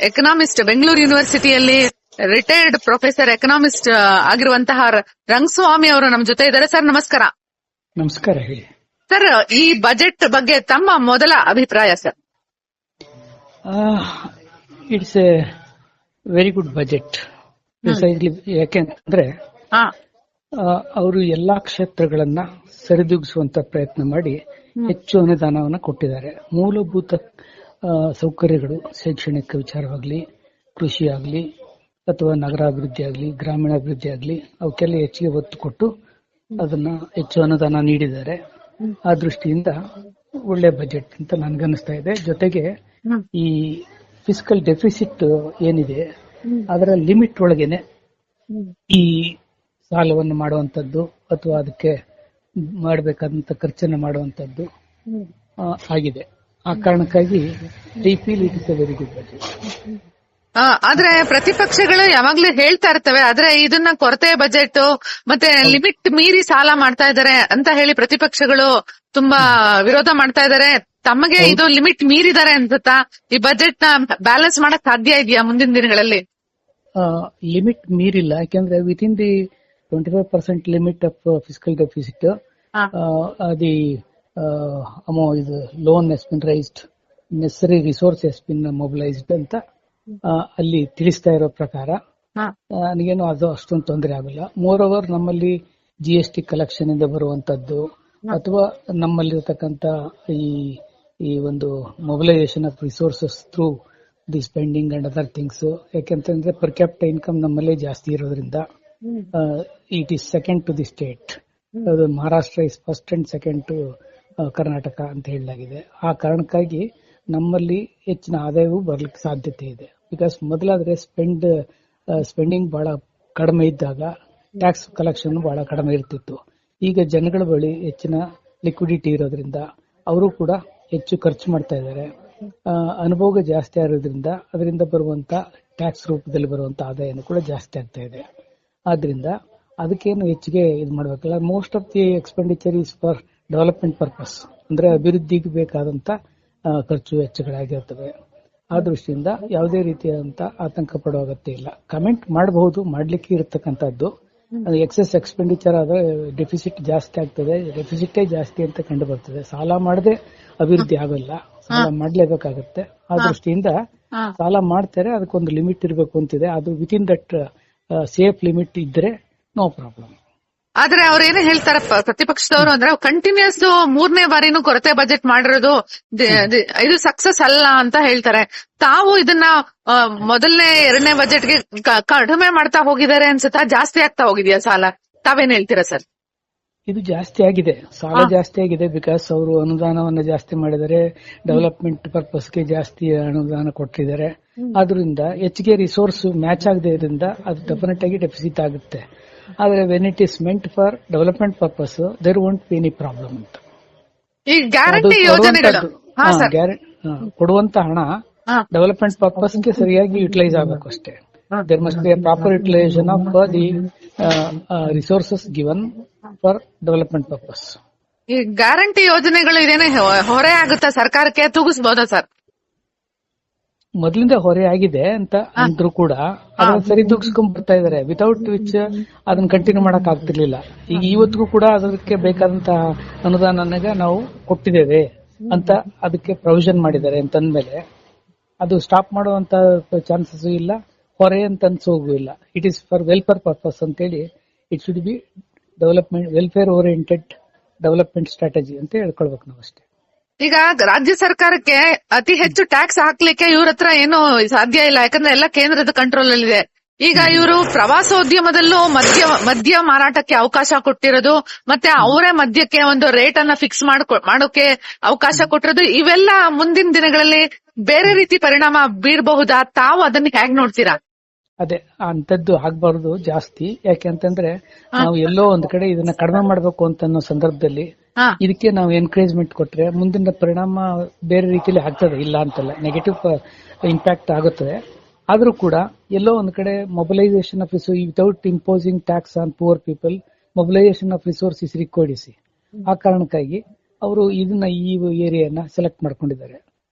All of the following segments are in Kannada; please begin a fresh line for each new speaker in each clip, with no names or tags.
ಎಕನಾಮಿಸ್ಟ್ ಬೆಂಗಳೂರು ಯೂನಿವರ್ಸಿಟಿಯಲ್ಲಿ ರಿಟೈರ್ಡ್ ಪ್ರೊಫೆಸರ್ ಎಕನಾಮಿಸ್ಟ್ ಆಗಿರುವಂತಹ ರಂಗಸ್ವಾಮಿ ಅವರು ನಮ್ಮ ಜೊತೆ ಇದ್ದಾರೆ. ಸರ್ ನಮಸ್ಕಾರ.
ನಮಸ್ಕಾರ. ಹೇಳಿ
ಸರ್, ಈ ಬಜೆಟ್ ಬಗ್ಗೆ ತಮ್ಮ ಮೊದಲ ಅಭಿಪ್ರಾಯ sir?
It's A very good budget. ಯಾಕೆಂದ್ರೆ ಅವರು ಎಲ್ಲಾ ಕ್ಷೇತ್ರಗಳನ್ನ ಸರಿದೂಗಿಸುವಂತ ಪ್ರಯತ್ನ ಮಾಡಿ ಹೆಚ್ಚು ಅನುದಾನವನ್ನು ಕೊಟ್ಟಿದ್ದಾರೆ. ಮೂಲಭೂತ ಸೌಕರ್ಯಗಳು, ಶೈಕ್ಷಣಿಕ ವಿಚಾರವಾಗ್ಲಿ, ಕೃಷಿ ಆಗ್ಲಿ ಅಥವಾ ನಗರಾಭಿವೃದ್ಧಿ ಆಗ್ಲಿ, ಗ್ರಾಮೀಣಾಭಿವೃದ್ಧಿ ಆಗ್ಲಿ, ಅವಕ್ಕೆಲ್ಲ ಹೆಚ್ಚಿಗೆ ಒತ್ತು ಕೊಟ್ಟು ಅದನ್ನ ಹೆಚ್ಚು ಅನುದಾನ ನೀಡಿದ್ದಾರೆ. ಆ ದೃಷ್ಟಿಯಿಂದ ಒಳ್ಳೆ ಬಜೆಟ್ ಅಂತ ನನ್ಗನ್ನಿಸ್ತಾ ಇದೆ. ಜೊತೆಗೆ ಈ ಫಿಸ್ಕಲ್ ಡೆಫಿಸಿಟ್ ಏನಿದೆ ಅದರ ಲಿಮಿಟ್ ಒಳಗೇನೆ ಈ ಸಾಲವನ್ನು ಮಾಡುವಂತದ್ದು ಅಥವಾ ಅದಕ್ಕೆ ಮಾಡಬೇಕಾದಂತ ಖರ್ಚನ್ನು ಮಾಡುವಂತದ್ದು ಆಗಿದೆ. ಆ ಕಾರಣಕ್ಕಾಗಿ I feel it is A very good budget.
ಆದ್ರೆ ಪ್ರತಿಪಕ್ಷಗಳು ಯಾವಾಗ್ಲೂ ಹೇಳ್ತಾ ಇರ್ತವೆ, ಆದ್ರೆ ಇದನ್ನ ಕೊರತೆ ಬಜೆಟ್ ಮತ್ತೆ ಲಿಮಿಟ್ ಮೀರಿ ಸಾಲ ಮಾಡ್ತಾ ಇದಾರೆ ಅಂತ ಹೇಳಿ ಪ್ರತಿಪಕ್ಷಗಳು ತುಂಬಾ ವಿರೋಧ ಮಾಡ್ತಾ ಇದಾರೆ. ತಮಗೆ ಇದು ಲಿಮಿಟ್ ಮೀರಿದ್ದಾರೆ ಅನ್ಸುತ್ತಾ? ಈ ಬಜೆಟ್ ನ ಬ್ಯಾಲೆನ್ಸ್ ಮಾಡಕ್ ಸಾಧ್ಯ ಇದೆಯಾ ಮುಂದಿನ ದಿನಗಳಲ್ಲಿ?
ಲಿಮಿಟ್ ಮೀರಿಲ್ಲ. ಯಾಕೆಂದ್ರೆ within the 25% limit of fiscal deficit the loan has been raised, necessary resource has been mobilised ಅಂತ ಅಲ್ಲಿ ತಿಳಿಸ್ತಾ ಇರೋ ಪ್ರಕಾರ ನನಗೇನು ಅದು ಅಷ್ಟೊಂದು ತೊಂದರೆ ಆಗಲ್ಲ. ಮೋರ್ ಓವರ್ ನಮ್ಮಲ್ಲಿ GST ಕಲೆಕ್ಷನ್ ಇಂದ ಬರುವಂತದ್ದು ಅಥವಾ ನಮ್ಮಲ್ಲಿರತಕ್ಕಂತ ಈ ಒಂದು mobilisation of resources through the spending and other things. ಯಾಕೆಂತಂದ್ರೆ ಪರ್ ಕ್ಯಾಪಿಟಲ್ ಇನ್ಕಮ್ ನಮ್ಮಲ್ಲೇ ಜಾಸ್ತಿ ಇರೋದ್ರಿಂದ it is second to the state. ಅದು Maharashtra is first and second to Karnataka ಅಂತ ಹೇಳಲಾಗಿದೆ. ಆ ಕಾರಣಕ್ಕಾಗಿ ನಮ್ಮಲ್ಲಿ ಹೆಚ್ಚಿನ ಆದಾಯವೂ ಬರ್ಲಿಕ್ಕೆ ಸಾಧ್ಯತೆ ಇದೆ. ಬಿಕಾಸ್ ಮೊದಲಾದ್ರೆ ಸ್ಪೆಂಡಿಂಗ್ ಬಹಳ ಕಡಿಮೆ ಇದ್ದಾಗ ಟ್ಯಾಕ್ಸ್ ಕಲೆಕ್ಷನ್ ಬಹಳ ಕಡಿಮೆ ಇರ್ತಿತ್ತು. ಈಗ ಜನಗಳ ಬಳಿ ಹೆಚ್ಚಿನ ಲಿಕ್ವಿಡಿಟಿ ಇರೋದ್ರಿಂದ ಅವರು ಕೂಡ ಹೆಚ್ಚು ಖರ್ಚು ಮಾಡ್ತಾ ಇದ್ದಾರೆ. ಅನುಭೋಗ ಜಾಸ್ತಿ ಆಗಿರೋದ್ರಿಂದ ಅದರಿಂದ ಬರುವಂತ ಟ್ಯಾಕ್ಸ್ ರೂಪದಲ್ಲಿ ಬರುವಂತ ಆದಾಯನೂ ಕೂಡ ಜಾಸ್ತಿ ಆಗ್ತಾ ಇದೆ. ಆದ್ರಿಂದ ಅದಕ್ಕೇನು ಹೆಚ್ಚಿಗೆ ಇದು ಮಾಡಬೇಕಲ್ಲ. Most of the expenditure is for development purpose, ಅಂದ್ರೆ ಅಭಿವೃದ್ಧಿಗೆ ಬೇಕಾದಂತ ಖರ್ಚು ವೆಚ್ಚಗಳಾಗಿರ್ತವೆ. ಆ ದೃಷ್ಟಿಯಿಂದ ಯಾವುದೇ ರೀತಿಯಾದಂತ ಆತಂಕ ಪಡುವ ಅಗತ್ಯ ಇಲ್ಲ. ಕಮೆಂಟ್ ಮಾಡಬಹುದು, ಮಾಡ್ಲಿಕ್ಕೆ ಇರತಕ್ಕಂಥದ್ದು. ಎಕ್ಸೆಸ್ ಎಕ್ಸ್ಪೆಂಡಿಚರ್ ಆದ್ರೆ ಡೆಫಿಸಿಟ್ ಜಾಸ್ತಿ ಆಗ್ತದೆ, ಡೆಫಿಸಿಟೇ ಜಾಸ್ತಿ ಅಂತ ಕಂಡು ಬರ್ತದೆ. ಸಾಲ ಮಾಡದೆ ಅಭಿವೃದ್ಧಿ ಆಗಲ್ಲ, ಸಾಲ ಮಾಡ್ಲೇಬೇಕಾಗತ್ತೆ. ಆ ದೃಷ್ಟಿಯಿಂದ ಸಾಲ ಮಾಡ್ತಾರೆ, ಅದಕ್ಕೊಂದು ಲಿಮಿಟ್ ಇರಬೇಕು ಅಂತಿದೆ. ಅದು ವಿತಿನ್ ದಟ್ ಸೇಫ್ ಲಿಮಿಟ್ ಇದ್ರೆ ನೋ ಪ್ರಾಬ್ಲಮ್.
ಆದ್ರೆ ಅವ್ರು ಏನೇ ಹೇಳ್ತಾರೆ ಪ್ರತಿಪಕ್ಷದವರು ಅಂದ್ರೆ ಕಂಟಿನ್ಯೂಸ್ 3ನೇ ಬಾರಿನೂ ಕೊರತೆ ಬಜೆಟ್ ಮಾಡಿರೋದು ಇದು ಸಕ್ಸಸ್ ಅಲ್ಲ ಅಂತ ಹೇಳ್ತಾರೆ. ತಾವು ಇದನ್ನ ಮೊದಲನೇ 2ನೇ ಬಜೆಟ್ಗೆ ಕಡಿಮೆ ಮಾಡ್ತಾ ಹೋಗಿದ್ದಾರೆ ಅನ್ಸುತ್ತಾ? ಜಾಸ್ತಿ ಆಗ್ತಾ ಹೋಗಿದ್ಯಾ ಸಾಲ? ತಾವೇನ್ ಹೇಳ್ತೀರಾ ಸರ್?
ಇದು ಜಾಸ್ತಿ ಆಗಿದೆ, ಸಾಲ ಜಾಸ್ತಿ ಆಗಿದೆ. ಬಿಕಾಸ್ ಅವರು ಅನುದಾನವನ್ನು ಜಾಸ್ತಿ ಮಾಡಿದ್ದಾರೆ, ಡೆವಲಪ್ಮೆಂಟ್ ಪರ್ಪಸ್ಗೆ ಜಾಸ್ತಿ ಅನುದಾನ ಕೊಟ್ಟಿದ್ದಾರೆ. ಆದ್ರಿಂದ ಹೆಚ್ಚಿಗೆ ರಿಸೋರ್ಸ್ ಮ್ಯಾಚ್ ಆಗದೆ ಇದ್ರಿಂದ ಅದು ಡೆಫಿನೆಟ್ ಆಗಿ ಡೆಫಿಸಿಟ್ ಆಗುತ್ತೆ. ಆದ್ರೆ when it is meant for development purpose there won't be any problem ಅಂತ.
ಈ ಗ್ಯಾರಂಟಿ ಯೋಜನೆಗಳು
ಕೊಡುವಂತ ಹಣ ಡೆವಲಪ್ಮೆಂಟ್ ಪರ್ಪಸ್ಗೆ ಸರಿಯಾಗಿ ಯುಟಿಲೈಸ್ ಆಗಬೇಕು ಅಷ್ಟೇ. There must be a proper utilisation of the resources given for development purpose.
ಈ ಗ್ಯಾರಂಟಿ ಯೋಜನೆಗಳು ಇದೇನೆ ಹೊರೆ ಆಗುತ್ತಾ ಸರ್ಕಾರಕ್ಕೆ? ತೂಗಿಸಬಹುದಾ ಸರ್?
ಮೊದಲಿಂದ ಹೊರೆ ಆಗಿದೆ ಅಂತ ಅಂದ್ರೂ ಕೂಡ ಅದನ್ನ ಸರಿ ತೂಗಿಸ್ಕೊಂಡ್ ಬರ್ತಾ ಇದಾರೆ. ವಿತೌಟ್ ವಿಚ್ ಅದನ್ನ ಕಂಟಿನ್ಯೂ ಮಾಡಕ್ ಆಗ್ತಿರ್ಲಿಲ್ಲ. ಈಗ ಇವತ್ತಿಗೂ ಕೂಡ ಅದಕ್ಕೆ ಬೇಕಾದಂತಹ ಅನುದಾನನಾಗ ನಾವು ಕೊಟ್ಟಿದ್ದೇವೆ ಅಂತ ಅದಕ್ಕೆ ಪ್ರೊವಿಷನ್ ಮಾಡಿದ್ದಾರೆ ಅಂತಂದ್ಮೇಲೆ ಅದು ಸ್ಟಾಪ್ ಮಾಡುವಂತ ಚಾನ್ಸಸ್ ಇಲ್ಲ, ಹೊರೆ ಅಂತ ಅನ್ಸೋಗೂ ಇಲ್ಲ. It is for welfare purpose ಅಂತೇಳಿ it should be development welfare oriented development strategy ಅಂತ ಹೇಳ್ಕೊಳ್ಬೇಕು ನಾವು ಅಷ್ಟೇ.
ಈಗ ರಾಜ್ಯ ಸರ್ಕಾರಕ್ಕೆ ಅತಿ ಹೆಚ್ಚು ಟ್ಯಾಕ್ಸ್ ಹಾಕ್ಲಿಕ್ಕೆ ಇವ್ರ ಹತ್ರ ಏನು ಸಾಧ್ಯ ಇಲ್ಲ, ಯಾಕಂದ್ರೆ ಎಲ್ಲ ಕೇಂದ್ರದ ಕಂಟ್ರೋಲ್ ಅಲ್ಲಿ ಇದೆ. ಈಗ ಇವರು ಪ್ರವಾಸೋದ್ಯಮದಲ್ಲೂ ಮದ್ಯ ಮಾರಾಟಕ್ಕೆ ಅವಕಾಶ ಕೊಟ್ಟಿರೋದು, ಮತ್ತೆ ಅವರೇ ಮದ್ಯಕ್ಕೆ ಒಂದು ರೇಟ್ ಅನ್ನ ಫಿಕ್ಸ್ ಮಾಡೋಕೆ ಅವಕಾಶ ಕೊಟ್ಟಿರೋದು, ಇವೆಲ್ಲ ಮುಂದಿನ ದಿನಗಳಲ್ಲಿ ಬೇರೆ ರೀತಿ ಪರಿಣಾಮ ಬೀರಬಹುದಾ? ತಾವು ಅದನ್ನ ಹೇಗ್ ನೋಡ್ತೀರಾ?
ಅದೇ ಅಂತದ್ದು ಆಗ್ಬಾರ್ದು ಜಾಸ್ತಿ. ಯಾಕೆಂತಂದ್ರೆ ನಾವು ಎಲ್ಲೋ ಒಂದ್ ಕಡೆ ಇದನ್ನ ಕಡಿಮೆ ಮಾಡ್ಬೇಕು ಅಂತ ಅನ್ನೋ ಸಂದರ್ಭದಲ್ಲಿ ಇದಕ್ಕೆ ನಾವು ಎನ್ಕರೇಜ್ಮೆಂಟ್ ಕೊಟ್ರೆ ಮುಂದಿನ ಪರಿಣಾಮ ಬೇರೆ ರೀತಿಯಲ್ಲಿ ಆಗ್ತದೆ, ಇಲ್ಲ ಅಂತಲ್ಲ, ನೆಗೆಟಿವ್ ಇಂಪ್ಯಾಕ್ಟ್ ಆಗುತ್ತದೆ. ಆದ್ರೂ ಕೂಡ ಎಲ್ಲೋ ಒಂದ್ ಕಡೆ mobilisation of without imposing tax on poor people, mobilisation of resource is required. ಆ ಕಾರಣಕ್ಕಾಗಿ ಅವರು ಇದನ್ನ ಈ ಏರಿಯಾನ ಸೆಲೆಕ್ಟ್ ಮಾಡ್ಕೊಂಡಿದ್ದಾರೆ.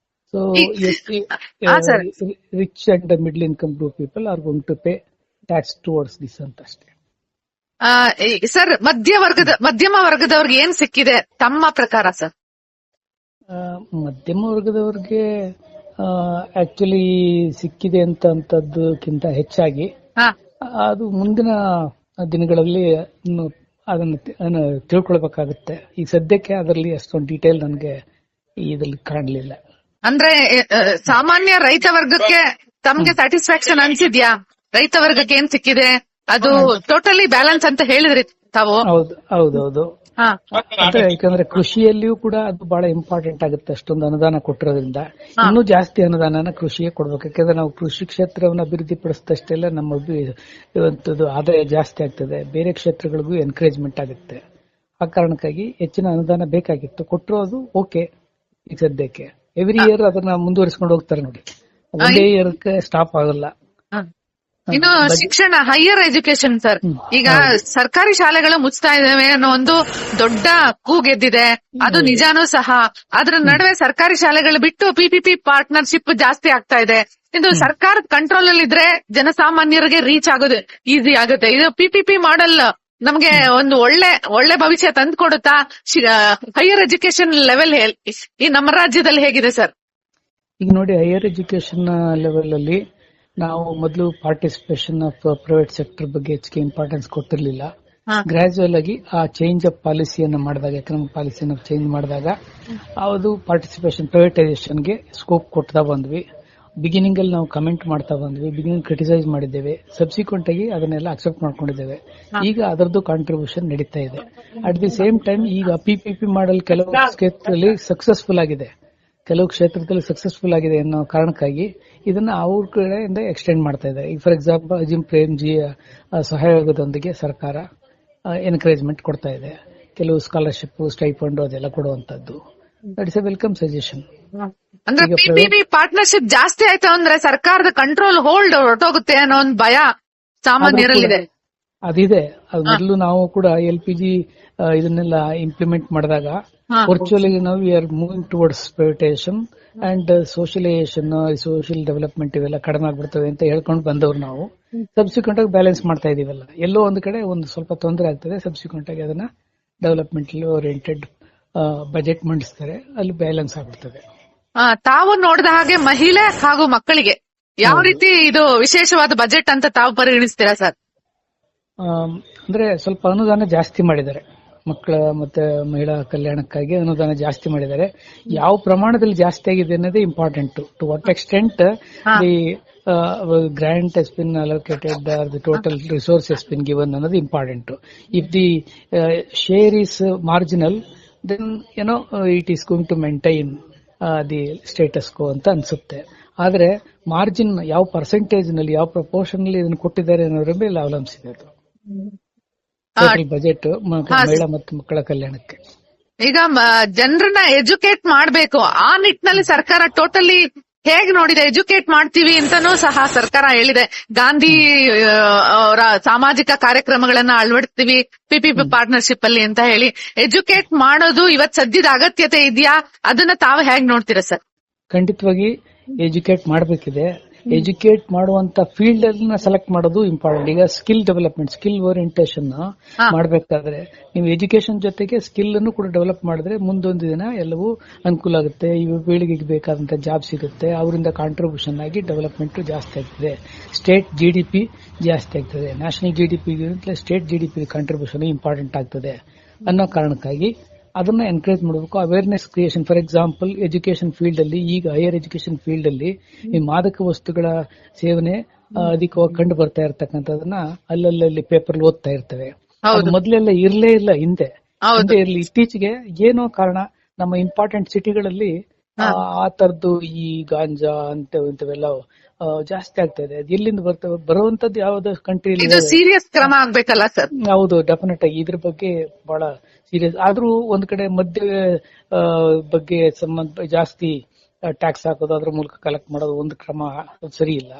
ಸೊ
ಹಾ sir.
Rich and middle income group people are going to pay tax towards this ಅಂತ ಅಷ್ಟೇ.
ಸರ್, ಮಧ್ಯಮ ವರ್ಗದವ್ರಿಗೆ ಏನ್ ಸಿಕ್ಕಿದೆ ತಮ್ಮ ಪ್ರಕಾರ ಸರ್?
ಮಧ್ಯಮ ವರ್ಗದವ್ರಿಗೆ ಆಕ್ಚುಲಿ ಸಿಕ್ಕಿದೆ ಅಂತದ್ದಕ್ಕಿಂತ ಹೆಚ್ಚಾಗಿ ಅದು ಮುಂದಿನ ದಿನಗಳಲ್ಲಿ ಅದನ್ನು ತಿಳ್ಕೊಳ್ಬೇಕಾಗುತ್ತೆ. ಈ ಸದ್ಯಕ್ಕೆ ಅದರಲ್ಲಿ ಅಷ್ಟೊಂದು ಡೀಟೇಲ್ ನನಗೆ ಇದ್ರಲ್ಲಿ ಕಾಣಲಿಲ್ಲ.
ಅಂದ್ರೆ ಸಾಮಾನ್ಯ ರೈತ ವರ್ಗಕ್ಕೆ ತಮ್ಗೆ ಸ್ಯಾಟಿಸ್ಫ್ಯಾಕ್ಷನ್ ಅನ್ಸಿದ್ಯಾ? ರೈತ ವರ್ಗಕ್ಕೆ ಏನ್ ಸಿಕ್ಕಿದೆ ಅದು ಟೋಟಲಿ ಬ್ಯಾಲೆನ್ಸ್ ಅಂತ ಹೇಳಿದ್ರಿ ತಾವು.
ಹೌದೌದು. ಯಾಕಂದ್ರೆ ಕೃಷಿಯಲ್ಲಿಯೂ ಕೂಡ ಅದು ಬಹಳ ಇಂಪಾರ್ಟೆಂಟ್ ಆಗುತ್ತೆ. ಅಷ್ಟೊಂದು ಅನುದಾನ ಕೊಟ್ಟಿರೋದ್ರಿಂದ ಇನ್ನೂ ಜಾಸ್ತಿ ಅನುದಾನನ ಕೃಷಿಗೆ ಕೊಡ್ಬೇಕು. ಯಾಕಂದ್ರೆ ನಾವು ಕೃಷಿ ಕ್ಷೇತ್ರವನ್ನು ಅಭಿವೃದ್ಧಿ ಪಡಿಸಿದಷ್ಟೆಲ್ಲ ನಮ್ಮ ಆದಾಯ ಜಾಸ್ತಿ ಆಗ್ತದೆ, ಬೇರೆ ಕ್ಷೇತ್ರಗಳಿಗೂ ಎನ್ಕರೇಜ್ಮೆಂಟ್ ಆಗುತ್ತೆ. ಆ ಕಾರಣಕ್ಕಾಗಿ ಹೆಚ್ಚಿನ ಅನುದಾನ ಬೇಕಾಗಿತ್ತು, ಕೊಟ್ಟಿರೋದು ಓಕೆ. ಈಗ ಸದ್ಯಕ್ಕೆ ಎವ್ರಿ ಇಯರ್ ಅದನ್ನ ಮುಂದುವರಿಸಿಕೊಂಡು ಹೋಗ್ತಾರೆ ನೋಡಿ, ಒಂದೇ ಇಯರ್ಗೆ ಸ್ಟಾಪ್ ಆಗಲ್ಲ.
ಇನ್ನು ಶಿಕ್ಷಣ, ಹೈಯರ್ ಎಜುಕೇಶನ್ ಸರ್, ಈಗ ಸರ್ಕಾರಿ ಶಾಲೆಗಳು ಮುಚ್ತಾ ಇದಾವೆ ಅನ್ನೋ ಒಂದು ದೊಡ್ಡ ಕೂಗೆದ್ದಿದೆ. ಅದು ನಿಜಾನೂ ಸಹ. ಅದ್ರ ನಡುವೆ ಸರ್ಕಾರಿ ಶಾಲೆಗಳು ಬಿಟ್ಟು ಪಿಪಿಪಿ ಪಾರ್ಟ್ನರ್ಶಿಪ್ ಜಾಸ್ತಿ ಆಗ್ತಾ ಇದೆ. ಇದು ಸರ್ಕಾರದ ಕಂಟ್ರೋಲ್ ಅಲ್ಲಿ ಇದ್ರೆ ಜನಸಾಮಾನ್ಯರಿಗೆ ರೀಚ್ ಆಗೋದು ಈಸಿ ಆಗುತ್ತೆ. ಇದು ಪಿಪಿಪಿ ಮಾಡೆಲ್ ನಮ್ಗೆ ಒಂದು ಒಳ್ಳೆ ಭವಿಷ್ಯ ತಂದು ಕೊಡುತ್ತಾ? ಹೈಯರ್ ಎಜುಕೇಶನ್ ಲೆವೆಲ್ ಈ ನಮ್ಮ ರಾಜ್ಯದಲ್ಲಿ ಹೇಗಿದೆ ಸರ್?
ಈಗ ನೋಡಿ, ಹೈಯರ್ ಎಜುಕೇಶನ್ ಲೆವೆಲ್ ಅಲ್ಲಿ ನಾವು ಮೊದಲು ಪಾರ್ಟಿಸಿಪೇಷನ್ ಆಫ್ ಪ್ರೈವೇಟ್ ಸೆಕ್ಟರ್ ಬಗ್ಗೆ ಹೆಚ್ಚಿಗೆ ಇಂಪಾರ್ಟೆನ್ಸ್ ಕೊಟ್ಟಿರ್ಲಿಲ್ಲ. ಗ್ರಾಜುವಲ್ ಆಗಿ ಆ ಚೇಂಜ್ ಆಫ್ ಪಾಲಿಸಿಯನ್ನು ಮಾಡಿದಾಗ, ಎಕನಾಮಿಕ್ ಪಾಲಿಸಿಯನ್ನು ಚೇಂಜ್ ಮಾಡಿದಾಗ ಅದು ಪಾರ್ಟಿಸಿಪೇಷನ್, ಪ್ರೈವೇಟೈಸೇಷನ್ಗೆ ಸ್ಕೋಪ್ ಕೊಡ್ತಾ ಬಂದ್ವಿ. ಬಿಗಿನಿಂಗ್ ಅಲ್ಲಿ ನಾವು ಕಮೆಂಟ್ ಮಾಡ್ತಾ ಬಂದ್ವಿ, ಬಿಗಿನಿಂಗ್ ಕ್ರಿಟಿಸೈಸ್ ಮಾಡಿದ್ದೇವೆ, ಸಬ್ಸಿಕ್ವೆಂಟ್ ಆಗಿ ಅದನ್ನೆಲ್ಲ ಅಕ್ಸೆಪ್ಟ್ ಮಾಡ್ಕೊಂಡಿದ್ದೇವೆ. ಈಗ ಅದರದ್ದು ಕಾಂಟ್ರಿಬ್ಯೂಷನ್ ನಡೀತಾ ಇದೆ. ಅಟ್ ದಿ ಸೇಮ್ ಟೈಮ್ ಈಗ ಪಿಪಿಪಿ ಮಾಡಲ್ ಕೆಲವು ಕ್ಷೇತ್ರದಲ್ಲಿ ಸಕ್ಸಸ್ಫುಲ್ ಆಗಿದೆ, ಕೆಲವು ಕ್ಷೇತ್ರದಲ್ಲಿ ಸಕ್ಸಸ್ಫುಲ್ ಆಗಿದೆ ಅನ್ನೋ ಕಾರಣಕ್ಕಾಗಿ ಇದನ್ನ ಅವ್ರ ಕಡೆಯಿಂದ ಎಕ್ಸ್ಟೆಂಡ್ ಮಾಡ್ತಾ ಇದೆ. ಈಗ ಫಾರ್ ಎಕ್ಸಾಂಪಲ್ ಅಜಿಂ ಪ್ರೇಮ್ಜಿ ಸಹಯೋಗದೊಂದಿಗೆ ಸರ್ಕಾರ ಎನ್ಕರೇಜ್ಮೆಂಟ್ ಕೊಡ್ತಾ ಇದೆ. ಕೆಲವು ಸ್ಕಾಲರ್ಶಿಪ್, ಸ್ಟೈಫಂಡ್ ಅದೆಲ್ಲ ಕೊಡುವಂತದ್ದು. That is a welcome suggestion.
ಅಂದ್ರೆ ಪಿಪಿಪಿ ಪಾರ್ಟ್ನರ್ಶಿಪ್ ಜಾಸ್ತಿ ಆಯ್ತು ಅಂದ್ರೆ ಸರ್ಕಾರದ ಕಂಟ್ರೋಲ್ ಹೋಲ್ಡ್ ಹೊರಟೋಗುತ್ತೆ ಅನ್ನೋ ಒಂದು ಭಯ ಸಾಮಾನ್ಯರಲ್ಲಿದೆ.
ಅದಿದೆ. ಅದು ಮೊದಲು ನಾವು ಕೂಡ LPG ಇದನ್ನೆಲ್ಲ ಇಂಪ್ಲಿಮೆಂಟ್ ಮಾಡಿದಾಗ ವರ್ಚುವಲಿ ನಾವು we are moving towards privatisation and socialisation, social development ಇವೆಲ್ಲ ಕಡಿಮೆ ಆಗ್ಬಿಡ್ತವೆ ಅಂತ ಹೇಳ್ಕೊಂಡು ಬಂದವರು ನಾವು. ಸಬ್ಸಿಕ್ವೆಂಟ್ ಆಗಿ ಬ್ಯಾಲೆನ್ಸ್ ಮಾಡ್ತಾ ಇದೀವಲ್ಲ, ಎಲ್ಲೋ ಒಂದು ಕಡೆ ಒಂದು ಸ್ವಲ್ಪ ತೊಂದರೆ ಆಗ್ತದೆ. ಸಬ್ಸಿಕ್ವೆಂಟ್ ಆಗಿ ಅದನ್ನ ಡೆವಲಪ್ಮೆಂಟ್ ಓರಿಯೆಂಟೆಡ್ ಬಜೆಟ್ ಮಂಡಿಸ್ತಾರೆ, ಅಲ್ಲಿ ಬ್ಯಾಲೆನ್ಸ್ ಆಗ್ಬಿಡ್ತದೆ.
ತಾವು ನೋಡಿದ ಹಾಗೆ ಮಹಿಳೆ ಹಾಗೂ ಮಕ್ಕಳಿಗೆ ಯಾವ ರೀತಿ ಇದು ವಿಶೇಷವಾದ ಬಜೆಟ್ ಅಂತ ತಾವು ಪರಿಗಣಿಸ್ತೀರಾ ಸರ್?
ಅಂದ್ರೆ ಸ್ವಲ್ಪ ಅನುದಾನ ಜಾಸ್ತಿ ಮಾಡಿದ್ದಾರೆ, ಮಕ್ಕಳ ಮತ್ತೆ ಮಹಿಳಾ ಕಲ್ಯಾಣಕ್ಕಾಗಿ ಅನುದಾನ ಜಾಸ್ತಿ ಮಾಡಿದ್ದಾರೆ. ಯಾವ ಪ್ರಮಾಣದಲ್ಲಿ ಜಾಸ್ತಿ ಆಗಿದೆ ಅನ್ನೋದೇ important. To what extent the grant has been allocated, the total resource has been given ಅನ್ನೋದು important. If the share is marginal, then it is going to maintain the status quo ಅಂತ ಅನ್ಸುತ್ತೆ. ಆದ್ರೆ ಮಾರ್ಜಿನ್ ಯಾವ ಪರ್ಸೆಂಟೇಜ್ ನಲ್ಲಿ, ಯಾವ ಪ್ರಪೋರ್ಷನ್ ನಲ್ಲಿ ಇದನ್ನು ಕೊಟ್ಟಿದ್ದಾರೆ ಅನ್ನೋದ್ರ ಮೇಲೆ ಅವಲಂಬಿಸಿದೆ ಅದು ಬಜೆಟ್ ಮಹಿಳಾ ಮತ್ತು ಮಕ್ಕಳ ಕಲ್ಯಾಣಕ್ಕೆ.
ಈಗ ಜನರನ್ನ ಎಜುಕೇಟ್ ಮಾಡಬೇಕು, ಆ ನಿಟ್ಟಿನಲ್ಲಿ ಸರ್ಕಾರ ಟೋಟಲಿ ಹೇಗ್ ನೋಡಿದೆ? ಎಜುಕೇಟ್ ಮಾಡ್ತೀವಿ ಅಂತಾನೂ ಸಹ ಸರ್ಕಾರ ಹೇಳಿದೆ. ಗಾಂಧಿ ಅವರ ಸಾಮಾಜಿಕ ಕಾರ್ಯಕ್ರಮಗಳನ್ನ ಅಳವಡಿಸ್ತೀವಿ ಪಿಪಿಪಿ ಪಾರ್ಟ್ನರ್ಶಿಪ್ ಅಲ್ಲಿ ಅಂತ ಹೇಳಿ. ಎಜುಕೇಟ್ ಮಾಡೋದು ಇವತ್ ಸದ್ಯದ ಅಗತ್ಯತೆ ಇದೆಯಾ? ಅದನ್ನ ತಾವು ಹೇಗ್ ನೋಡ್ತೀರಾ ಸರ್?
ಖಂಡಿತವಾಗಿ ಎಜುಕೇಟ್ ಮಾಡಬೇಕಿದೆ. ಎಜುಕೇಟ್ ಮಾಡುವಂತ ಫೀಲ್ಡ್ ಅನ್ನ ಸೆಲೆಕ್ಟ್ ಮಾಡೋದು ಇಂಪಾರ್ಟೆಂಟ್. ಈಗ ಸ್ಕಿಲ್ ಡೆವಲಪ್ಮೆಂಟ್, ಸ್ಕಿಲ್ ಓರಿಯೆಂಟೇಷನ್ ಮಾಡಬೇಕಾದ್ರೆ ನೀವು ಎಜುಕೇಶನ್ ಜೊತೆಗೆ ಸ್ಕಿಲ್ ಅನ್ನು ಕೂಡ ಡೆವಲಪ್ ಮಾಡಿದ್ರೆ ಮುಂದೊಂದು ದಿನ ಎಲ್ಲವೂ ಅನುಕೂಲ ಆಗುತ್ತೆ. ಈ ಪೀಳಿಗೆಗೆ ಬೇಕಾದಂತ ಜಾಬ್ ಸಿಗುತ್ತೆ, ಅವರಿಂದ ಕಾಂಟ್ರಿಬ್ಯೂಷನ್ ಆಗಿ ಡೆವಲಪ್ಮೆಂಟ್ ಜಾಸ್ತಿ ಆಗ್ತದೆ, ಸ್ಟೇಟ್ GDP ಜಾಸ್ತಿ ಆಗ್ತದೆ. National GDP state GDP contribution important ಆಗ್ತದೆ ಅನ್ನೋ ಕಾರಣಕ್ಕಾಗಿ ಅದನ್ನ ಎನ್ಕರೇಜ್ ಮಾಡಬೇಕು. Awareness creation, for example education field ಅಲ್ಲಿ, ಈಗ ಹೈಯರ್ ಎಜುಕೇಶನ್ ಫೀಲ್ಡ್ ಅಲ್ಲಿ ಈ ಮಾದಕ ವಸ್ತುಗಳ ಸೇವನೆ ಅಧಿಕವಾಗಿ ಕಂಡು ಬರ್ತಾ ಇರತಕ್ಕಂಥದನ್ನ ಅಲ್ಲಲ್ಲಿ ಪೇಪರ್ ಓದ್ತಾ ಇರ್ತವೆ. ಮೊದಲೆಲ್ಲ ಇರ್ಲೇ ಇಲ್ಲ, ಹಿಂದೆ ಇರ್ಲಿ. ಇತ್ತೀಚೆಗೆ ಏನೋ ಕಾರಣ ನಮ್ಮ ಇಂಪಾರ್ಟೆಂಟ್ ಸಿಟಿಗಳಲ್ಲಿ ಆ ತರದ್ದು ಈ ಗಾಂಜಾ ಇಂಥವೆಲ್ಲ ಜಾಸ್ತಿ ಆಗ್ತಾ ಇದೆ. ಅದು ಎಲ್ಲಿಂದ ಬರ್ತವೆ? ಬರುವಂತದ್ದು ಯಾವ್ದು ಕಂಟ್ರಿಲಿ
ಸೀರಿಯಸ್ ಕ್ರಮ ಆಗ್ಬೇಕಲ್ಲ ಸರ್?
ಹೌದು, ಡೆಫಿನೆಟ್ ಆಗಿ ಇದ್ರ ಬಗ್ಗೆ ಬಹಳ ಸೀರಿಯಸ್. ಆದ್ರೂ ಒಂದ್ ಕಡೆ ಮದ್ಯ ಬಗ್ಗೆ ಸಂಬಂಧ ಜಾಸ್ತಿ ಟ್ಯಾಕ್ಸ್ ಹಾಕೋದು, ಅದ್ರ ಮೂಲಕ ಕಲೆಕ್ಟ್ ಮಾಡೋದು ಒಂದು ಕ್ರಮ ಸರಿ ಇಲ್ಲ.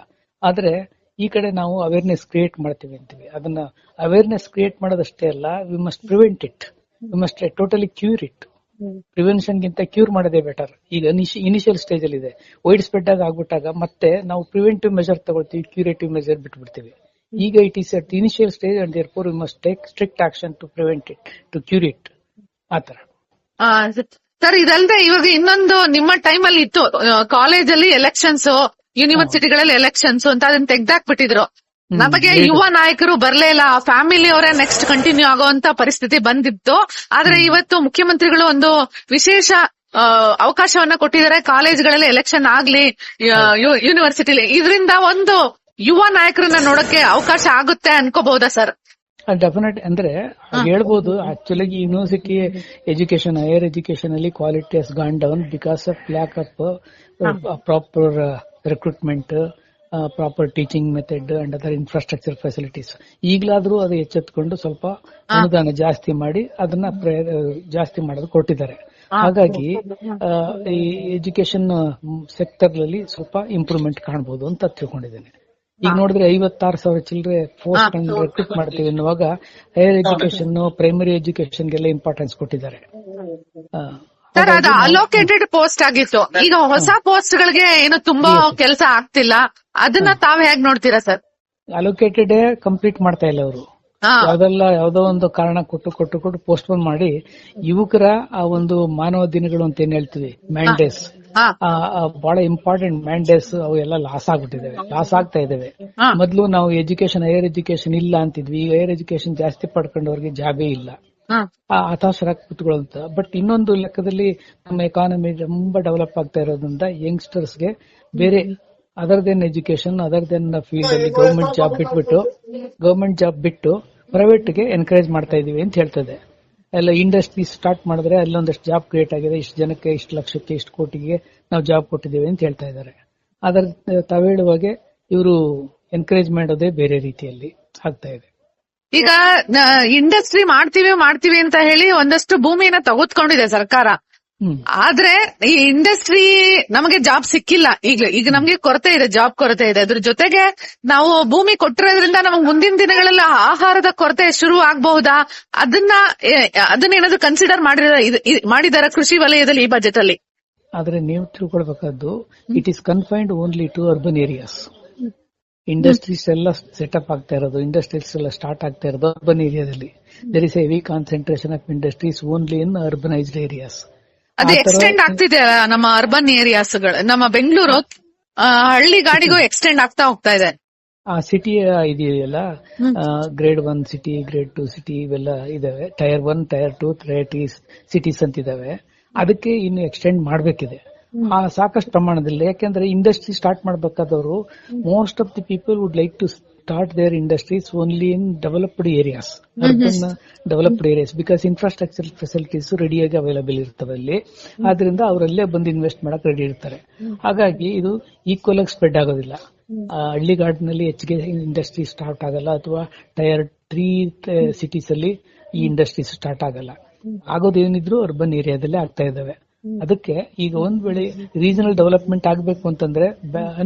ಆದ್ರೆ ಈ ಕಡೆ ನಾವು ಅವೇರ್ನೆಸ್ ಕ್ರಿಯೇಟ್ ಮಾಡ್ತೀವಿ ಅಂತೀವಿ. ಅದನ್ನ ಅವೇರ್ನೆಸ್ ಕ್ರಿಯೇಟ್ ಮಾಡೋದಷ್ಟೇ ಅಲ್ಲ, we must prevent it, we must totally cure it. Prevention ಗಿಂತ ಕ್ಯೂರ್ ಮಾಡೋದೇ ಬೆಟರ್. ಈಗ ಇನಿಷಿಯಲ್ ಸ್ಟೇಜ್ ಅಲ್ಲಿ ಇದೆ, ವೈಡ್ ಸ್ಪ್ರೆಡ್ ಆಗಿ ಆಗ್ಬಿಟ್ಟಾಗ ಮತ್ತೆ ನಾವು ಪ್ರಿವೆಂಟಿವ್ ಮೆಜರ್ ತಗೊಳ್ತೀವಿ, ಕ್ಯೂರೇಟಿವ್ ಮೆಜರ್ ಬಿಟ್ಬಿಡ್ತೀವಿ. ಈಗ it is at initial stage and therefore we must take strict action to prevent it, to cure it. ಆತರ
ಸರ್, ಇದಲ್ದೆ ಇವಾಗ ಇನ್ನೊಂದು ನಿಮ್ಮ ಟೈಮ್ ಅಲ್ಲಿ ಇತ್ತು, ಕಾಲೇಜಲ್ಲಿ ಎಲೆಕ್ಷನ್ಸ್, ಯೂನಿವರ್ಸಿಟಿಗಳಲ್ಲಿ ಎಲೆಕ್ಷನ್ಸ್ ಅಂತ ಅದನ್ನ ತೆಗ್ದಾಕ್ಬಿಟ್ಟಿದ್ರು. ನಮಗೆ ಯುವ ನಾಯಕರು ಬರ್ಲೇ ಇಲ್ಲ, ಫ್ಯಾಮಿಲಿ ಅವರೇ ನೆಕ್ಸ್ಟ್ ಕಂಟಿನ್ಯೂ ಆಗುವಂತ ಪರಿಸ್ಥಿತಿ ಬಂದಿತ್ತು. ಆದ್ರೆ ಇವತ್ತು ಮುಖ್ಯಮಂತ್ರಿಗಳು ಒಂದು ವಿಶೇಷ ಅವಕಾಶವನ್ನ ಕೊಟ್ಟಿದ್ದಾರೆ, ಕಾಲೇಜ್ಗಳಲ್ಲಿ ಎಲೆಕ್ಷನ್ ಆಗ್ಲಿ, ಯೂನಿವರ್ಸಿಟಿಲಿ. ಇದರಿಂದ ಒಂದು ಯುವ ನಾಯಕರನ್ನ ನೋಡಕ್ಕೆ ಅವಕಾಶ ಆಗುತ್ತೆ ಅನ್ಕೋಬಹುದಾ ಸರ್?
ಡೆಫಿನೆಟ್ ಅಂದ್ರೆ ಹೇಳ್ಬೋದು. Actually university education, higher education ಅಲ್ಲಿ quality has gone down because of lack of proper recruitment, proper teaching method and other infrastructure facilities. ಈಗಲಾದ್ರೂ ಅದು ಎಚ್ಚೆತ್ಕೊಂಡು ಸ್ವಲ್ಪ ಅನುದಾನ ಜಾಸ್ತಿ ಮಾಡಿ ಅದನ್ನ ಜಾಸ್ತಿ ಮಾಡೋದು ಕೊಟ್ಟಿದ್ದಾರೆ. ಹಾಗಾಗಿ ಈ ಎಜುಕೇಶನ್ ಸೆಕ್ಟರ್ ಅಲ್ಲಿ ಸ್ವಲ್ಪ ಇಂಪ್ರೂವ್ಮೆಂಟ್ ಕಾಣಬಹುದು ಅಂತ ತಿಳ್ಕೊಂಡಿದ್ದೇನೆ. ಈಗ ನೋಡಿದ್ರೆ 56,000 ಚಿಲ್ಲರೆ ಪೋಸ್ಟ್ ರಿಕ್ರೂಟ್ ಮಾಡ್ತೀವಿ ಅನ್ನುವಾಗ ಹೈಯರ್ ಎಜುಕೇಶನ್, ಪ್ರೈಮರಿ ಎಜುಕೇಶನ್ ಗೆಲ್ಲ ಇಂಪಾರ್ಟೆನ್ಸ್ ಕೊಟ್ಟಿದ್ದಾರೆ.
ಸರ್, ಅದು ಅಲೋಕೇಟೆಡ್ ಪೋಸ್ಟ್ ಆಗಿತ್ತು. ಈಗ ಹೊಸ ಪೋಸ್ಟ್ ಗಳಿಗೆ ಏನು ತುಂಬಾ ಕೆಲಸ ಆಗ್ತಿಲ್ಲ, ಅದನ್ನ ತಾವ್ ಹೇಗ್ ನೋಡ್ತೀರಾ ಸರ್?
ಅಲೋಕೇಟೆಡ್ ಕಂಪ್ಲೀಟ್ ಮಾಡ್ತಾ ಇಲ್ಲ ಅವರು. ಯಾವ್ದೋ ಒಂದು ಕಾರಣ ಕೊಟ್ಟು ಪೋಸ್ಟ್ಪೋನ್ ಮಾಡಿ ಯುವಕರ ಆ ಒಂದು ಮಾನವ ದಿನಗಳು ಅಂತ ಏನ್ ಹೇಳ್ತೀವಿ, ಮ್ಯಾಂಡೇಸ್, ಬಹಳ ಇಂಪಾರ್ಟೆಂಟ್ ಮ್ಯಾಂಡೇಸ್, ಅವೆಲ್ಲ ಲಾಸ್ ಆಗ್ತಾ ಇದಾವೆ. ಮೊದಲು ನಾವು ಎಜುಕೇಶನ್, ಹೈಯರ್ ಎಜುಕೇಶನ್ ಇಲ್ಲ ಅಂತಿದ್ವಿ. ಈಗ ಹೈಯರ್ ಎಜುಕೇಶನ್ ಜಾಸ್ತಿ ಪಡ್ಕೊಂಡವ್ರಿಗೆ ಜಾಬೇ ಇಲ್ಲ, ಹತಾಶರಾಗಿ ಕುತ್ಕೊಳ್ಳುತ್ತ. ಬಟ್ ಇನ್ನೊಂದು ಲೆಕ್ಕದಲ್ಲಿ ನಮ್ಮ ಎಕಾನಮಿ ತುಂಬಾ ಡೆವಲಪ್ ಆಗ್ತಾ ಇರೋದ್ರಿಂದ ಯಂಗ್ಸ್ಟರ್ಸ್ಗೆ ಬೇರೆ other than education, other than field ಅಲ್ಲಿ ಗವರ್ಮೆಂಟ್ ಜಾಬ್ ಬಿಟ್ಟು ಪ್ರೈವೇಟ್ ಗೆ ಎನ್ಕರೇಜ್ ಮಾಡ್ತಾ ಇದೀವಿ ಅಂತ ಹೇಳ್ತದೆ. ಎಲ್ಲ ಇಂಡಸ್ಟ್ರಿ ಸ್ಟಾರ್ಟ್ ಮಾಡಿದ್ರೆ ಅಲ್ಲೊಂದಷ್ಟು ಜಾಬ್ ಕ್ರಿಯೇಟ್ ಆಗಿದೆ, ಇಷ್ಟು ಜನಕ್ಕೆ, ಇಷ್ಟು ಲಕ್ಷಕ್ಕೆ, ಇಷ್ಟು ಕೋಟಿಗೆ ನಾವು ಜಾಬ್ ಕೊಟ್ಟಿದ್ದೇವೆ ಅಂತ ಹೇಳ್ತಾ ಇದ್ದಾರೆ. ಅದರ ತಾವು ಹೇಳುವಾಗೆ ಇವರು ಎನ್ಕರೇಜ್ ಮಾಡೋದೇ ಬೇರೆ ರೀತಿಯಲ್ಲಿ ಆಗ್ತಾ ಇದೆ.
ಈಗ ಇಂಡಸ್ಟ್ರಿ ಮಾಡ್ತೀವಿ ಅಂತ ಹೇಳಿ ಒಂದಷ್ಟು ಭೂಮಿನ ತೆಗೆದುಕೊಂಡಿದೆ ಸರ್ಕಾರ. ಆದ್ರೆ ಈ ಇಂಡಸ್ಟ್ರಿ ನಮಗೆ ಜಾಬ್ ಸಿಕ್ಕಿಲ್ಲ. ಈಗ ನಮ್ಗೆ ಕೊರತೆ ಇದೆ, ಜಾಬ್ ಕೊರತೆ ಇದೆ. ಅದ್ರ ಜೊತೆಗೆ ನಾವು ಭೂಮಿ ಕೊಟ್ಟಿರೋದ್ರಿಂದ ನಮಗೆ ಮುಂದಿನ ದಿನಗಳಲ್ಲಿ ಆಹಾರದ ಕೊರತೆ ಶುರು ಆಗಬಹುದಾ? ಅದನ್ನೇನಾದ್ರು ಕನ್ಸಿಡರ್ ಮಾಡಿದಾರ ಕೃಷಿ ವಲಯದಲ್ಲಿ ಈ ಬಜೆಟ್ ಅಲ್ಲಿ?
ಆದ್ರೆ ನೀವು ತಿಳ್ಕೊಳ್ಬೇಕಾದ್ದು, it is confined only to urban areas. Industries ಎಲ್ಲ ಸೆಟಪ್ ಆಗ್ತಾ ಇರೋದು, ಇಂಡಸ್ಟ್ರೀಸ್ ಎಲ್ಲ ಸ್ಟಾರ್ಟ್ ಆಗ್ತಾ ಇರೋದು ಅರ್ಬನ್ ಏರಿಯಾದಲ್ಲಿ. There is heavy concentration of industries only in urbanised areas.
ಅದು ಎಕ್ಸ್ಟೆಂಡ್ ಆಗ್ತಿದೆ ನಮ್ಮ ಅರ್ಬನ್ ಏರಿಯಾಸ್ಗಳು. ನಮ್ಮ ಬೆಂಗಳೂರು ಹಳ್ಳಿ ಗಾಡಿಗೂ ಎಕ್ಸ್ಟೆಂಡ್ ಆಗ್ತಾ ಹೋಗ್ತಾ ಇದೆ.
ಆ ಸಿಟಿ ಇದೆಯಲ್ಲ, ಗ್ರೇಡ್ 1 ಸಿಟಿ, ಗ್ರೇಡ್ 2 ಸಿಟಿ ಇವೆಲ್ಲ ಇದಾವೆ. ಟೈರ್ 1, ಟೈರ್ 2, ಟೈರ್ 3 ಸಿಟೀಸ್ ಅಂತ ಇದಾವೆ. ಅದಕ್ಕೆ ಇನ್ನು ಎಕ್ಸ್ಟೆಂಡ್ ಮಾಡಬೇಕಿದೆ ಸಾಕಷ್ಟು ಪ್ರಮಾಣದಲ್ಲಿ. ಯಾಕೆಂದ್ರೆ ಇಂಡಸ್ಟ್ರಿ ಸ್ಟಾರ್ಟ್ ಮಾಡಬೇಕಾದವರು most of the people would like to start their industries only in developed areas, urban developed areas, because infrastructure facilities ರೆಡಿಯಾಗಿ ಅವೈಲಬಲ್ ಇರ್ತವೆ ಅಲ್ಲಿ. ಆದ್ರಿಂದ ಅವರಲ್ಲೇ ಬಂದು ಇನ್ವೆಸ್ಟ್ ಮಾಡಕ್ ರೆಡಿ ಇರ್ತಾರೆ. ಹಾಗಾಗಿ ಇದು ಈಕ್ವಲ್ ಆಗಿ ಸ್ಪ್ರೆಡ್ ಆಗೋದಿಲ್ಲ. ಹಳ್ಳಿಗಾಡಿನಲ್ಲಿ ಹೆಚ್ಚಿಗೆ ಇಂಡಸ್ಟ್ರಿ ಸ್ಟಾರ್ಟ್ ಆಗಲ್ಲ, ಅಥವಾ ಟೈರ್ 3 ಸಿಟೀಸ್ ಅಲ್ಲಿ ಈ ಇಂಡಸ್ಟ್ರೀಸ್ ಸ್ಟಾರ್ಟ್ ಆಗಲ್ಲ. ಆಗೋದೇನಿದ್ರು ಅರ್ಬನ್ ಏರಿಯಾದಲ್ಲೇ ಆಗ್ತಾ ಇದಾವೆ. ಅದಕ್ಕೆ ಈಗ ಒಂದ್ ವೇಳೆ ರೀಜನಲ್ ಡೆವಲಪ್ಮೆಂಟ್ ಆಗ್ಬೇಕು ಅಂತಂದ್ರೆ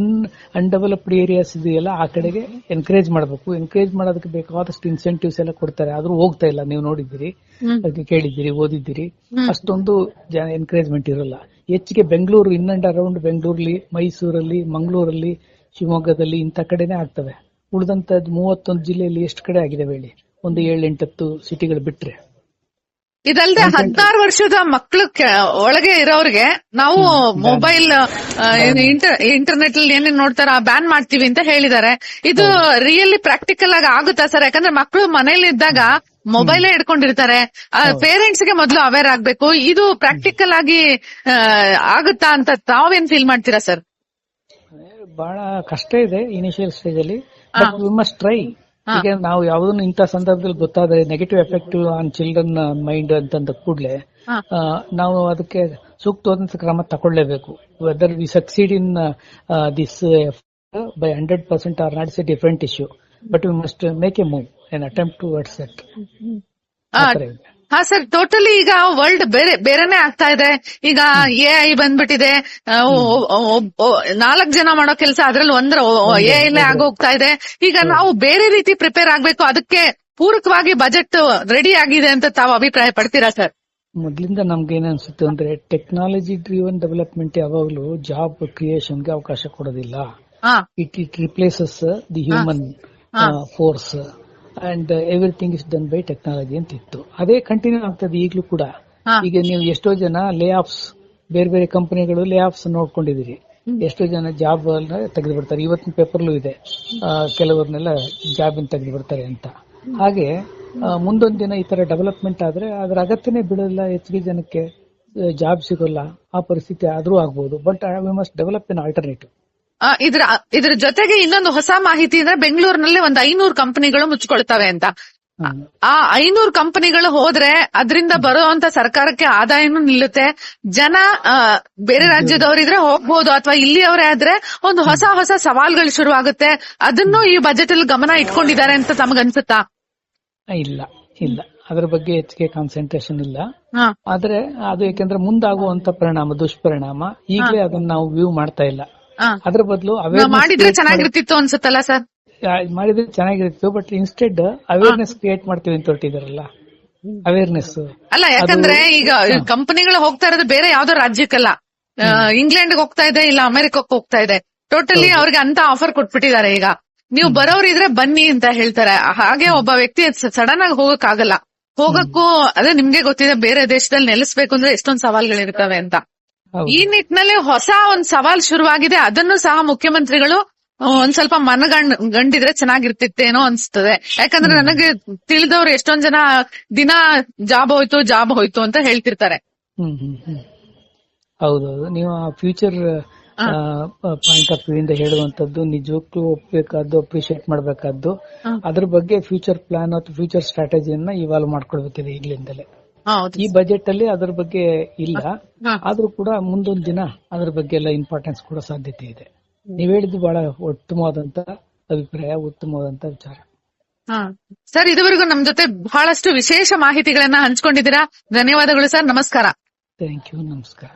ಅನ್ಡೆವಲಪ್ಡ್ ಏರಿಯಾಸ್ ಇದೆಯಲ್ಲ, ಆ ಕಡೆಗೆ ಎನ್ಕರೇಜ್ ಮಾಡಬೇಕು. ಎನ್ಕರೇಜ್ ಮಾಡೋದಕ್ಕೆ ಬೇಕಾದಷ್ಟು ಇನ್ಸೆಂಟಿವ್ಸ್ ಎಲ್ಲ ಕೊಡ್ತಾರೆ, ಆದ್ರೂ ಹೋಗ್ತಾ ಇಲ್ಲ. ನೀವು ನೋಡಿದ್ದೀರಿ, ಕೇಳಿದ್ದೀರಿ, ಓದಿದ್ದೀರಿ. ಅಷ್ಟೊಂದು ಎನ್ಕರೇಜ್ಮೆಂಟ್ ಇರಲ್ಲ. ಹೆಚ್ಚಿಗೆ ಬೆಂಗಳೂರು, ಇನ್ ಅಂಡ್ ಅರೌಂಡ್ ಬೆಂಗಳೂರಲ್ಲಿ, ಮೈಸೂರಲ್ಲಿ, ಮಂಗಳೂರಲ್ಲಿ, ಶಿವಮೊಗ್ಗದಲ್ಲಿ ಇಂಥ ಕಡೆನೆ ಆಗ್ತವೆ. ಉಳಿದಂತದ್ದು 31 ಜಿಲ್ಲೆಯಲ್ಲಿ ಎಷ್ಟು ಕಡೆ ಆಗಿದೆ ಹೇಳಿ? ಒಂದು 7-8 ಸಿಟಿಗಳು ಬಿಟ್ರೆ.
ಇದಲ್ದೆ 16 ವರ್ಷದ ಮಕ್ಕಳ ಒಳಗೆ ಇರೋರಿಗೆ ನಾವು ಮೊಬೈಲ್, ಇಂಟರ್ನೆಟ್ ಅಲ್ಲಿ ಏನೇನ್ ನೋಡ್ತಾರ ಬ್ಯಾನ್ ಮಾಡ್ತೀವಿ ಅಂತ ಹೇಳಿದ್ದಾರೆ. ಇದು ರಿಯಲಿ ಪ್ರಾಕ್ಟಿಕಲ್ ಆಗಿ ಆಗುತ್ತಾ ಸರ್? ಯಾಕಂದ್ರೆ ಮಕ್ಕಳು ಮನೇಲಿ ಇದ್ದಾಗ ಮೊಬೈಲೇ ಹಿಡ್ಕೊಂಡಿರ್ತಾರೆ. ಪೇರೆಂಟ್ಸ್ ಗೆ ಮೊದಲು ಅವೇರ್ ಆಗ್ಬೇಕು. ಇದು ಪ್ರಾಕ್ಟಿಕಲ್ ಆಗಿ ಆಗುತ್ತಾ ಅಂತ ತಾವೇನ್ ಫೀಲ್ ಮಾಡ್ತೀರಾ ಸರ್?
ಬಹಳ ಕಷ್ಟ ಇದೆ ಇನಿಷಿಯಲ್ ಸ್ಟೇಜ್ ಅಲ್ಲಿ, ಬಟ್ ವಿ ಮಸ್ಟ್ ಟ್ರೈ. ಈಗ ನಾವು ಯಾವ್ದನ್ನು ಇಂಥ ಸಂದರ್ಭದಲ್ಲಿ ಗೊತ್ತಾದ್ರೆ negative effect on children mind ಅಂತಂದ ಕೂಡಲೇ ನಾವು ಅದಕ್ಕೆ ಸೂಕ್ತವಾದಂತ ಕ್ರಮ ತಗೊಳ್ಳೇಬೇಕು. Whether we succeed in this by 100% or not, it's a different issue, but we must make a move, an attempt towards that.
ಹಾ ಸರ್, ಟೋಟಲಿ ಈಗ ವರ್ಲ್ಡ್ ಬೇರೆನೆ ಆಗ್ತಾ ಇದೆ. ಈಗ AI ಬಂದ್ಬಿಟ್ಟಿದೆ. 4 ಜನ ಮಾಡೋ ಕೆಲಸ ಅದ್ರಲ್ಲಿ AI ಆಗೋಗ್ತಾ ಇದೆ. ಈಗ ನಾವು ಬೇರೆ ರೀತಿ ಪ್ರಿಪೇರ್ ಆಗ್ಬೇಕು. ಅದಕ್ಕೆ ಪೂರಕವಾಗಿ ಬಜೆಟ್ ರೆಡಿ ಆಗಿದೆ ಅಂತ ತಾವು ಅಭಿಪ್ರಾಯ ಪಡ್ತೀರಾ ಸರ್?
ಮೊದ್ಲಿಂದ ನಮ್ಗೆ ಏನ್ ಅನ್ಸುತ್ತೆ ಅಂದ್ರೆ ಟೆಕ್ನಾಲಜಿ ಡ್ರಿವನ್ ಡೆವಲಪ್ಮೆಂಟ್ ಯಾವಾಗ್ಲೂ ಜಾಬ್ ಕ್ರಿಯೇಷನ್ಗೆ ಅವಕಾಶ ಕೊಡೋದಿಲ್ಲ. It replaces the human force and everything is done by technology ಅಂತ ಇತ್ತು. ಅದೇ ಕಂಟಿನ್ಯೂ ಆಗ್ತದೆ ಈಗಲೂ ಕೂಡ. ಈಗ ನೀವು ಎಷ್ಟೋ ಜನ ಲೇ ಆಫ್ಸ್, ಬೇರೆ ಬೇರೆ ಕಂಪನಿಗಳು ಲೇ ಆಫ್ಸ್ ನೋಡ್ಕೊಂಡಿದ್ದೀರಿ. ಎಷ್ಟೋ ಜನ ಜಾಬ್ ತೆಗೆದು ಬಿಡ್ತಾರೆ. ಇವತ್ತಿನ ಪೇಪರ್ಲೂ ಇದೆ, ಕೆಲವ್ರನ್ನೆಲ್ಲ ಜಾಬ್ ತೆಗೆದು ಬಿಡ್ತಾರೆ ಅಂತ. ಹಾಗೆ ಮುಂದೊಂದ್ ದಿನ ಈ ತರ ಡೆವಲಪ್ಮೆಂಟ್ ಆದ್ರೆ ಅದ್ರ ಅಗತ್ಯನೇ ಬಿಡೋಲ್ಲ, ಹೆಚ್ಚಿಗೆ ಜನಕ್ಕೆ ಜಾಬ್ ಸಿಗೋಲ್ಲ, ಆ ಪರಿಸ್ಥಿತಿ ಆದ್ರೂ ಆಗ್ಬಹುದು. But we must develop N alternative.
ಇದ್ರ ಜೊತೆಗೆ ಇನ್ನೊಂದು ಹೊಸ ಮಾಹಿತಿ ಅಂದ್ರೆ ಬೆಂಗಳೂರಿನಲ್ಲಿ ಒಂದು 500 ಕಂಪನಿಗಳು ಮುಚ್ಕೊಳ್ತವೆ ಅಂತ. ಆ 500 ಕಂಪನಿಗಳು ಹೋದ್ರೆ ಅದರಿಂದ ಬರುವಂತ ಸರ್ಕಾರಕ್ಕೆ ಆದಾಯನೂ ನಿಲ್ಲುತ್ತೆ. ಜನ ಬೇರೆ ರಾಜ್ಯದವರಿದ್ರೆ ಹೋಗ್ಬೋದು, ಅಥವಾ ಇಲ್ಲಿಯವರೇ ಆದ್ರೆ ಒಂದು ಹೊಸ ಹೊಸ ಸವಾಲ್ಗಳು ಶುರುವಾಗುತ್ತೆ. ಅದನ್ನು ಈ ಬಜೆಟ್ ಅಲ್ಲಿ ಗಮನ ಇಟ್ಕೊಂಡಿದ್ದಾರೆ ಅಂತ ತಮಗನ್ಸುತ್ತಾ?
ಇಲ್ಲ, ಅದ್ರ ಬಗ್ಗೆ ಹೆಚ್ಚಿಗೆ ಕಾನ್ಸಂಟ್ರೇಷನ್ ಇಲ್ಲ. ಆದ್ರೆ ಅದು ಯಾಕೆಂದ್ರೆ ಮುಂದಾಗುವಂತ ಪರಿಣಾಮ, ದುಷ್ಪರಿಣಾಮ ಈಗಲೇ ಅದನ್ನ ನಾವು ವ್ಯೂ ಮಾಡ್ತಾ ಇಲ್ಲ. ಅದ್ರ ಬದಲು
ಮಾಡಿದ್ರೆ ಚೆನ್ನಾಗಿರ್ತಿತ್ತು ಅನ್ಸುತ್ತಲ್ಲ ಸರ್?
ಮಾಡಿದ್ರೆ ಚೆನ್ನಾಗಿರ್ತಿತ್ತು, ಬಟ್ ಇನ್ಸ್ಟೆಡ್ ಅವೇರ್ನೆಸ್ ಕ್ರಿಯೇಟ್ ಮಾಡ್ತೀವಿ ಅಂತ ಹೊರಟಿದಾರಲ್ಲ. ಅವೇರ್ನೆಸ್
ಅಲ್ಲ, ಯಾಕಂದ್ರೆ ಈಗ ಕಂಪನಿಗಳು ಹೋಗ್ತಾ ಇರೋದು ಬೇರೆ ಯಾವ್ದೋ ರಾಜ್ಯಕ್ಕಲ್ಲ, ಇಂಗ್ಲೆಂಡ್ ಹೋಗ್ತಾ ಇದೆ, ಇಲ್ಲ ಅಮೆರಿಕಕ್ಕೆ ಹೋಗ್ತಾ ಇದೆ. ಟೋಟಲಿ ಅವ್ರಿಗೆ ಅಂತ ಆಫರ್ ಕೊಟ್ಬಿಟ್ಟಿದ್ದಾರೆ. ಈಗ ನೀವು ಬರೋರಿದ್ರೆ ಬನ್ನಿ ಅಂತ ಹೇಳ್ತಾರೆ. ಹಾಗೆ ಒಬ್ಬ ವ್ಯಕ್ತಿ ಸಡನ್ ಆಗಿ ಹೋಗಕ್ ಆಗಲ್ಲ. ಹೋಗಕ್ಕೂ ಅದೇ ನಿಮ್ಗೆ ಗೊತ್ತಿದೆ, ಬೇರೆ ದೇಶದಲ್ಲಿ ನೆಲೆಸ್ಬೇಕು ಅಂದ್ರೆ ಎಷ್ಟೊಂದು ಸವಾಲ್ಗಳಿರ್ತವೆ ಅಂತ. ಈ ನಿಟ್ಟಿನಲ್ಲಿ ಹೊಸ ಒಂದ್ ಸವಾಲ್ ಶುರುವಾಗಿದೆ. ಅದನ್ನು ಸಹ ಮುಖ್ಯಮಂತ್ರಿಗಳು ಒಂದ್ ಸ್ವಲ್ಪ ಮನಗಂಡಿದ್ರೆ ಚೆನ್ನಾಗಿರ್ತಿತ್ತೇನೋ ಅನ್ಸ್ತದೆ. ಯಾಕಂದ್ರೆ ನನಗೆ ತಿಳಿದವ್ರು ಎಷ್ಟೊಂದ್ ಜನ ದಿನ ಜಾಬ್ ಹೋಯ್ತು ಅಂತ ಹೇಳ್ತಿರ್ತಾರೆ.
ಹೌದೌದು, ನೀವು ಆ ಫ್ಯೂಚರ್ ಪಾಯಿಂಟ್ ಆಫ್ ವ್ಯೂ ಇಂದ ಹೇಳುವಂತದ್ದು ನಿಜಕ್ಕೂ ಒಪ್ಪಬೇಕಾದ್ದು, ಅಪ್ರಿಶಿಯೇಟ್ ಮಾಡಬೇಕಾದ್ದು. ಅದ್ರ ಬಗ್ಗೆ ಫ್ಯೂಚರ್ ಪ್ಲಾನ್ ಅಥವಾ ಫ್ಯೂಚರ್ ಸ್ಟ್ರಾಟಜಿಯನ್ನ ಇವಾಲ್ವ್ ಮಾಡ್ಕೊಳ್ಬೇಕಿದೆ ಈಗಲಿಂದಲೇ. ಈ ಬಜೆಟ್ ಅಲ್ಲಿ ಅದ್ರ ಬಗ್ಗೆ ಇಲ್ಲ, ಆದ್ರೂ ಕೂಡ ಮುಂದೊಂದು ದಿನ ಅದ್ರ ಬಗ್ಗೆ ಎಲ್ಲ ಇಂಪಾರ್ಟೆನ್ಸ್ ಕೂಡ ಸಾಧ್ಯತೆ ಇದೆ. ನೀವ್ ಹೇಳಿದ್ದು ಬಹಳ ಉತ್ತಮವಾದಂತ ಅಭಿಪ್ರಾಯ, ಉತ್ತಮವಾದಂತ ವಿಚಾರ.
ಸರ್, ಇದುವರೆಗೂ ನಮ್ ಜೊತೆ ಬಹಳಷ್ಟು ವಿಶೇಷ ಮಾಹಿತಿಗಳನ್ನ ಹಂಚ್ಕೊಂಡಿದ್ದೀರಾ. ಧನ್ಯವಾದಗಳು ಸರ್. ನಮಸ್ಕಾರ.
Thank you. ನಮಸ್ಕಾರ.